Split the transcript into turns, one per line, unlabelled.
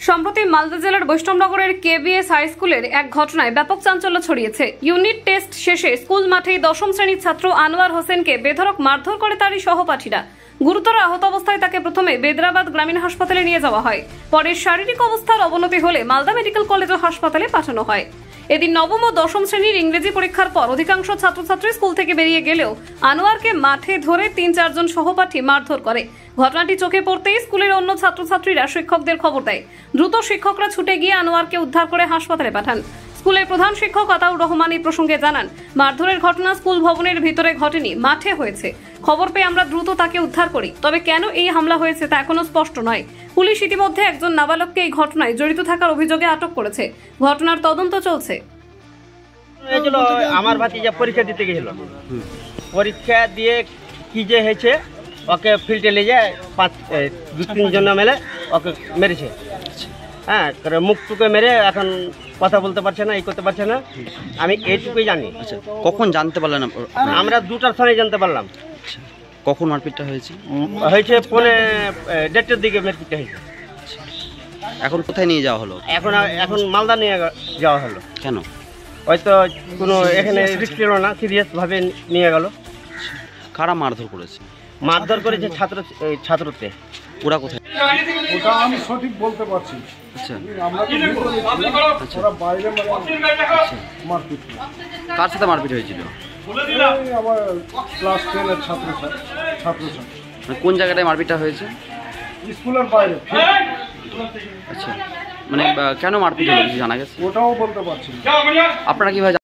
সম্প্রতি মালদা জেলার বৈষ্ণবনগরের KBS high স্কুলের এক ঘটনায় ব্যাপক চাঞ্চল্য ছড়িয়েছে। ইউনিট টেস্ট শেষে স্কুল মাঠেই দশম শ্রেণীর ছাত্র আনোয়ার হোসেনকে বেধড়ক মারধর করে তারই সহপাঠীরা। গুরুতর আহত অবস্থায় তাকে প্রথমে বেদরাবাদ গ্রামীণ হাসপাতালে নিয়ে যাওয়া হয়। পরে শারীরিক অবস্থার অবনতি হলে মালদা মেডিকেল কলেজ ও হাসপাতালে পাঠানো হয়। এদিন নবম ও দশম শ্রেণীর ইংরেজি পরীক্ষার পর অধিকাংশ ছাত্রছাত্রী স্কুল থেকে বেরিয়ে গেলেও আনোয়ারকে মাঠে ধরে ৩-৪ জন সহপাঠী মারধর করে। ঘটনাটি চোখে পড়তেই স্কুলের অন্য ছাত্রছাত্রীরা শিক্ষকদের খবর দেয়। দ্রুত শিক্ষকরা ছুটে গিয়ে আনোয়ারকে উদ্ধার করে হাসপাতালে পাঠান। স্কুলের প্রধান শিক্ষক আতাউর রহমান এই প্রসঙ্গে জানান, মারধরের ঘটনা স্কুল ভবনের ভিতরে ঘটেনি, মাঠে হয়েছে। খবর পেয়ে আমরা দ্রুত তাকে উদ্ধার করি। তবে কেন এই হামলা হয়েছে তা এখনো স্পষ্ট নয়। পুলিশ ইতিমধ্যে একজন নাবালককে এই ঘটনায় জড়িত থাকার অভিযোগে আটক করেছে। ঘটনার তদন্ত চলছে।
আমার ভাতিজা পরীক্ষা দিতে গেছিল, পরীক্ষা দিয়ে কি যে হয়েছে ওকে ফিল্ডে নিয়ে যায় 2-3 জন মেলে ওকে মেরেছে। হ্যাঁ, মুখ টুকে মেরে এখন কথা বলতে পারছে না, এই করতে পারছে না। আমি এইটুকুই জানি।
আচ্ছা, কখন জানতে পারলেন?
আমরা 2টার সময় জানতে পারলাম।
কখন মারপিটটা হয়েছে?
হয়েছে 1:30টার দিকে মারপিটটা হয়েছে।
এখন কোথায় নিয়ে যাওয়া হলো?
এখন মালদা নিয়ে যাওয়া হলো।
কেন?
হয়তো কোনো এখানে রিস্ক ছিল না, সিরিয়াসভাবে নিয়ে গেল।
কারা মারধর করেছে?
মারধর করেছে ছাত্রতে।
ওরা কোথায়?
ওটা আমি সঠিক বলতে পারছি।
আচ্ছা,
আমরা তো ওরা বাইরে মারপিট।
কার সাথে মারপিট হয়েছিল?
আমার ক্লাস 10-এর ছাত্র।
মানে কোন জায়গাটায় মারপিটটা হয়েছে?
স্কুলের বাইরে।
আচ্ছা, মানে কেন মারপিট হলো কিছু জানা গেছে?
ওটাও বলতে পারছি না।
আপনারা কিভাবে